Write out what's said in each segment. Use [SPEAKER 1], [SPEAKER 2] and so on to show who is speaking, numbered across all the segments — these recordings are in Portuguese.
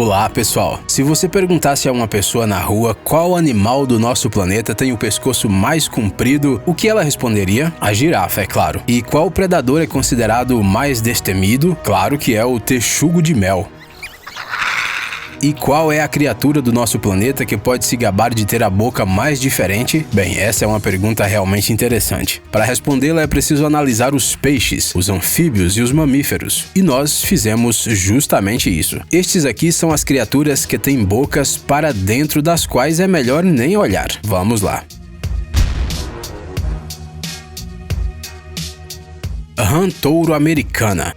[SPEAKER 1] Olá, pessoal! Se você perguntasse a uma pessoa na rua qual animal do nosso planeta tem o pescoço mais comprido, o que ela responderia? A girafa, é claro. E qual predador é considerado o mais destemido? Claro que é o texugo de mel. E qual é a criatura do nosso planeta que pode se gabar de ter a boca mais diferente? Bem, essa é uma pergunta realmente interessante. Para respondê-la é preciso analisar os peixes, os anfíbios e os mamíferos. E nós fizemos justamente isso. Estes aqui são as criaturas que têm bocas para dentro das quais é melhor nem olhar. Vamos lá. Rã touro americana.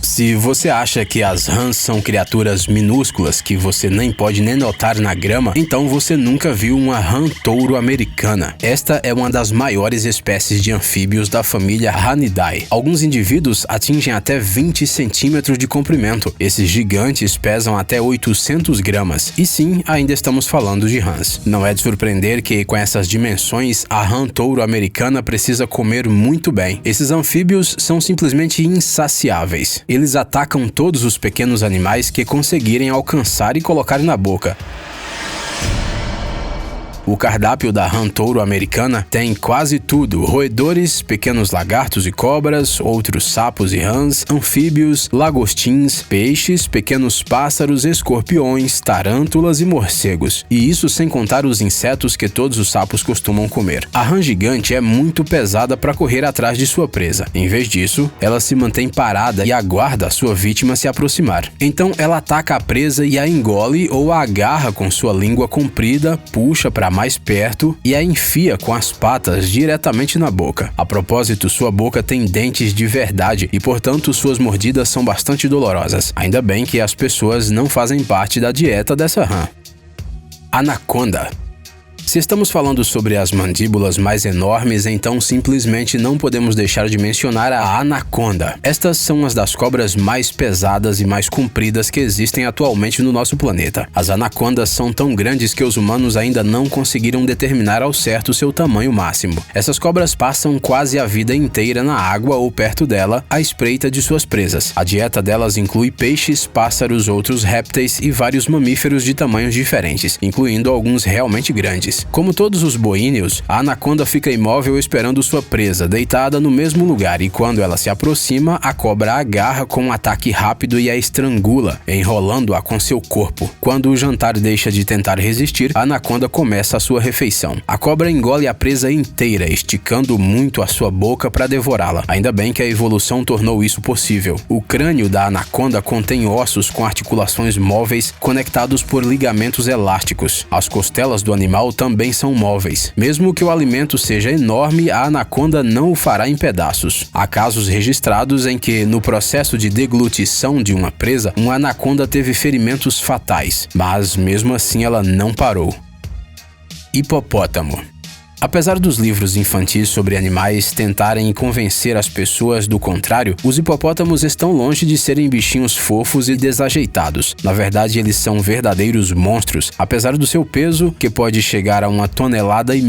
[SPEAKER 1] Se você acha que as rãs são criaturas minúsculas que você nem pode nem notar na grama, então você nunca viu uma rã touro americana. Esta é uma das maiores espécies de anfíbios da família Ranidae. Alguns indivíduos atingem até 20 centímetros de comprimento. Esses gigantes pesam até 800 gramas. E sim, ainda estamos falando de rãs. Não é de surpreender que, com essas dimensões, a rã touro americana precisa comer muito bem. Esses anfíbios são simplesmente insaciáveis. Eles atacam todos os pequenos animais que conseguirem alcançar e colocar na boca. O cardápio da rã touro americana tem quase tudo: roedores, pequenos lagartos e cobras, outros sapos e rãs, anfíbios, lagostins, peixes, pequenos pássaros, escorpiões, tarântulas e morcegos. E isso sem contar os insetos que todos os sapos costumam comer. A rã gigante é muito pesada para correr atrás de sua presa. Em vez disso, ela se mantém parada e aguarda a sua vítima se aproximar. Então ela ataca a presa e a engole ou a agarra com sua língua comprida, puxa para mais perto e a enfia com as patas diretamente na boca. A propósito, sua boca tem dentes de verdade e, portanto, suas mordidas são bastante dolorosas. Ainda bem que as pessoas não fazem parte da dieta dessa rã. Anaconda. Se estamos falando sobre as mandíbulas mais enormes, então simplesmente não podemos deixar de mencionar a anaconda. Estas são uma das cobras mais pesadas e mais compridas que existem atualmente no nosso planeta. As anacondas são tão grandes que os humanos ainda não conseguiram determinar ao certo seu tamanho máximo. Essas cobras passam quase a vida inteira na água ou perto dela, à espreita de suas presas. A dieta delas inclui peixes, pássaros, outros répteis e vários mamíferos de tamanhos diferentes, incluindo alguns realmente grandes. Como todos os boíneos, a anaconda fica imóvel esperando sua presa, deitada no mesmo lugar, e quando ela se aproxima, a cobra a agarra com um ataque rápido e a estrangula, enrolando-a com seu corpo. Quando o jantar deixa de tentar resistir, a anaconda começa a sua refeição. A cobra engole a presa inteira, esticando muito a sua boca para devorá-la. Ainda bem que a evolução tornou isso possível. O crânio da anaconda contém ossos com articulações móveis conectados por ligamentos elásticos. As costelas do animal também são móveis. Mesmo que o alimento seja enorme, a anaconda não o fará em pedaços. Há casos registrados em que, no processo de deglutição de uma presa, uma anaconda teve ferimentos fatais, mas mesmo assim ela não parou. Hipopótamo. Apesar dos livros infantis sobre animais tentarem convencer as pessoas do contrário, os hipopótamos estão longe de serem bichinhos fofos e desajeitados. Na verdade, eles são verdadeiros monstros. Apesar do seu peso, que pode chegar a 1,5 toneladas,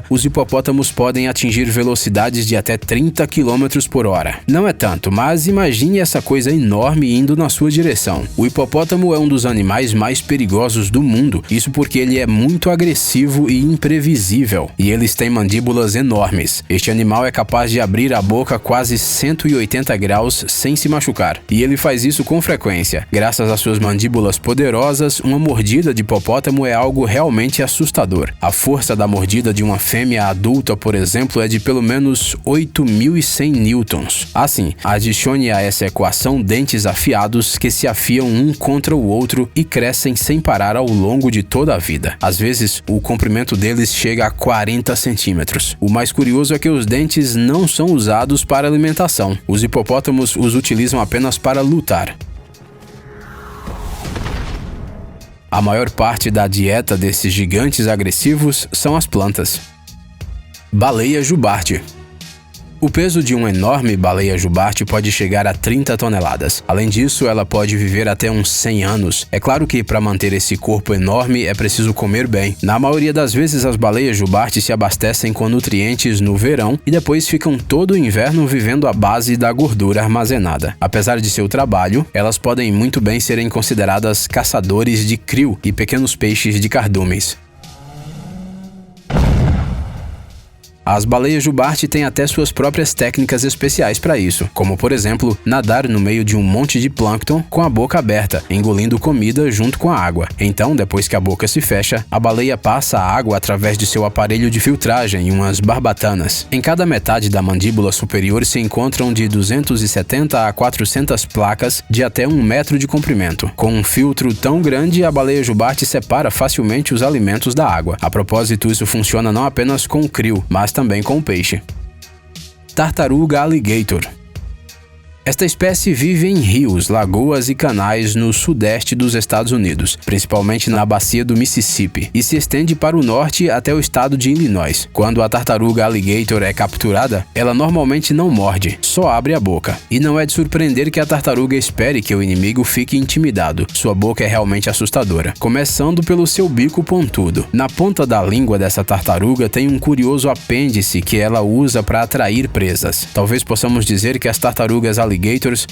[SPEAKER 1] os hipopótamos podem atingir velocidades de até 30 km por hora. Não é tanto, mas imagine essa coisa enorme indo na sua direção. O hipopótamo é um dos animais mais perigosos do mundo, isso porque ele é muito agressivo e imprevisível, e eles têm mandíbulas enormes. Este animal é capaz de abrir a boca quase 180 graus sem se machucar. E ele faz isso com frequência. Graças às suas mandíbulas poderosas, uma mordida de hipopótamo é algo realmente assustador. A força da mordida de uma fêmea adulta, por exemplo, é de pelo menos 8.100 newtons. Assim, adicione a essa equação dentes afiados que se afiam um contra o outro e crescem sem parar ao longo de toda a vida. Às vezes, o comprimento deles chega a 40 centímetros. O mais curioso é que os dentes não são usados para alimentação. Os hipopótamos os utilizam apenas para lutar. A maior parte da dieta desses gigantes agressivos são as plantas. Baleia jubarte. O peso de uma enorme baleia jubarte pode chegar a 30 toneladas. Além disso, ela pode viver até uns 100 anos. É claro que para manter esse corpo enorme é preciso comer bem. Na maioria das vezes, as baleias jubartes se abastecem com nutrientes no verão e depois ficam todo o inverno vivendo à base da gordura armazenada. Apesar de seu trabalho, elas podem muito bem serem consideradas caçadores de krill e pequenos peixes de cardumes. As baleias jubarte têm até suas próprias técnicas especiais para isso, como por exemplo, nadar no meio de um monte de plâncton com a boca aberta, engolindo comida junto com a água. Então, depois que a boca se fecha, a baleia passa a água através de seu aparelho de filtragem, umas barbatanas. Em cada metade da mandíbula superior se encontram de 270 a 400 placas de até 1 metro de comprimento. Com um filtro tão grande, a baleia jubarte separa facilmente os alimentos da água. A propósito, isso funciona não apenas com o krill, mas também com o peixe. Tartaruga alligator. Esta espécie vive em rios, lagoas e canais no sudeste dos Estados Unidos, principalmente na bacia do Mississippi, e se estende para o norte até o estado de Illinois. Quando a tartaruga alligator é capturada, ela normalmente não morde, só abre a boca. E não é de surpreender que a tartaruga espere que o inimigo fique intimidado. Sua boca é realmente assustadora, começando pelo seu bico pontudo. Na ponta da língua dessa tartaruga tem um curioso apêndice que ela usa para atrair presas. Talvez possamos dizer que as tartarugas alligators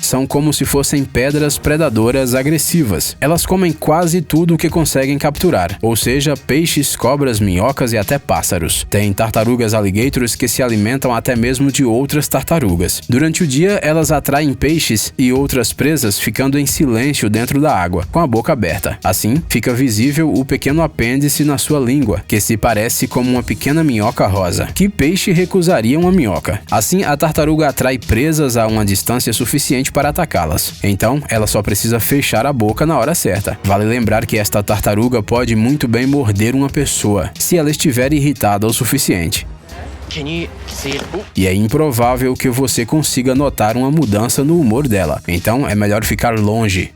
[SPEAKER 1] são como se fossem pedras predadoras agressivas. Elas comem quase tudo o que conseguem capturar, ou seja, peixes, cobras, minhocas e até pássaros. Tem tartarugas alligators que se alimentam até mesmo de outras tartarugas. Durante o dia, elas atraem peixes e outras presas ficando em silêncio dentro da água, com a boca aberta. Assim, fica visível o pequeno apêndice na sua língua, que se parece como uma pequena minhoca rosa. Que peixe recusaria uma minhoca? Assim, a tartaruga atrai presas a uma distância suficiente para atacá-las. Então, ela só precisa fechar a boca na hora certa. Vale lembrar que esta tartaruga pode muito bem morder uma pessoa, se ela estiver irritada o suficiente. E é improvável que você consiga notar uma mudança no humor dela, então é melhor ficar longe.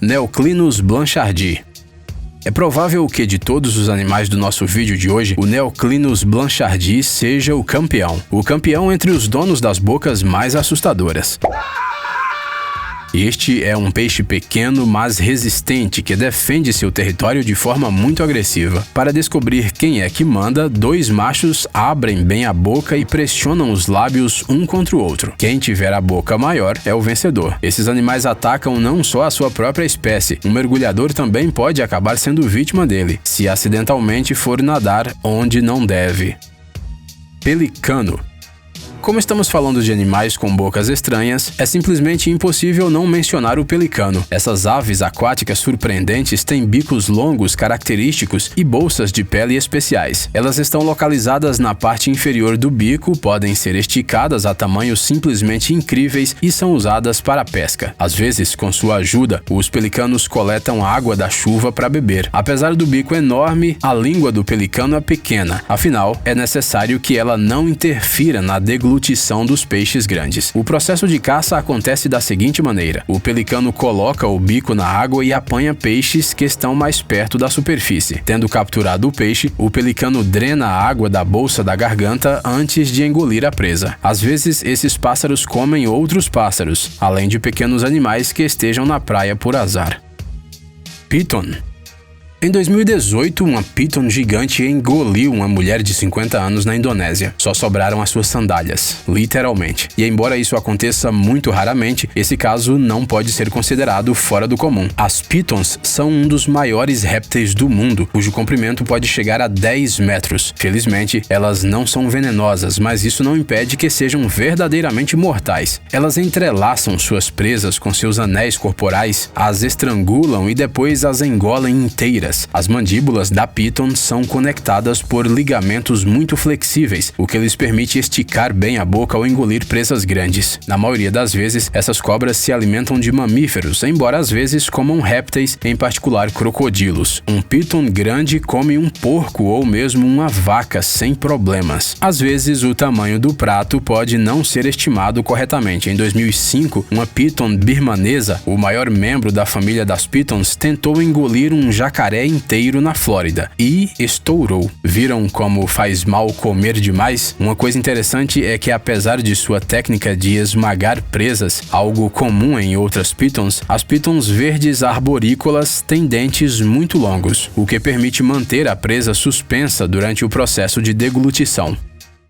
[SPEAKER 1] Neoclinus blanchardi. É provável que, de todos os animais do nosso vídeo de hoje, o Neoclinus blanchardi seja o campeão entre os donos das bocas mais assustadoras. Este é um peixe pequeno, mas resistente, que defende seu território de forma muito agressiva. Para descobrir quem é que manda, dois machos abrem bem a boca e pressionam os lábios um contra o outro. Quem tiver a boca maior é o vencedor. Esses animais atacam não só a sua própria espécie, um mergulhador também pode acabar sendo vítima dele, se acidentalmente for nadar onde não deve. Pelicano. Como estamos falando de animais com bocas estranhas, é simplesmente impossível não mencionar o pelicano. Essas aves aquáticas surpreendentes têm bicos longos característicos e bolsas de pele especiais. Elas estão localizadas na parte inferior do bico, podem ser esticadas a tamanhos simplesmente incríveis e são usadas para pesca. Às vezes, com sua ajuda, os pelicanos coletam água da chuva para beber. Apesar do bico enorme, a língua do pelicano é pequena. Afinal, é necessário que ela não interfira na deglutição dos peixes grandes. O processo de caça acontece da seguinte maneira: o pelicano coloca o bico na água e apanha peixes que estão mais perto da superfície. Tendo capturado o peixe, o pelicano drena a água da bolsa da garganta antes de engolir a presa. Às vezes, esses pássaros comem outros pássaros, além de pequenos animais que estejam na praia por azar. Piton. Em 2018, uma piton gigante engoliu uma mulher de 50 anos na Indonésia. Só sobraram as suas sandálias, literalmente. E embora isso aconteça muito raramente, esse caso não pode ser considerado fora do comum. As pitons são um dos maiores répteis do mundo, cujo comprimento pode chegar a 10 metros. Felizmente, elas não são venenosas, mas isso não impede que sejam verdadeiramente mortais. Elas entrelaçam suas presas com seus anéis corporais, as estrangulam e depois as engolem inteiras. As mandíbulas da piton são conectadas por ligamentos muito flexíveis, o que lhes permite esticar bem a boca ao engolir presas grandes. Na maioria das vezes, essas cobras se alimentam de mamíferos, embora às vezes comam répteis, em particular crocodilos. Um piton grande come um porco ou mesmo uma vaca sem problemas. Às vezes, o tamanho do prato pode não ser estimado corretamente. Em 2005, uma piton birmanesa, o maior membro da família das pitons, tentou engolir um jacaré pé inteiro na Flórida e estourou. Viram como faz mal comer demais? Uma coisa interessante é que, apesar de sua técnica de esmagar presas, algo comum em outras pitons, as pitons verdes arborícolas têm dentes muito longos, o que permite manter a presa suspensa durante o processo de deglutição.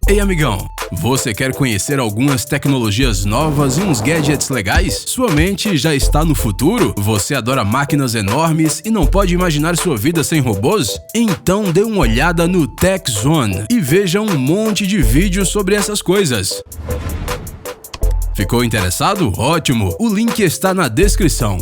[SPEAKER 1] Ei, amigão, você quer conhecer algumas tecnologias novas e uns gadgets legais? Sua mente já está no futuro? Você adora máquinas enormes e não pode imaginar sua vida sem robôs? Então dê uma olhada no Tech Zone e veja um monte de vídeos sobre essas coisas. Ficou interessado? Ótimo! O link está na descrição.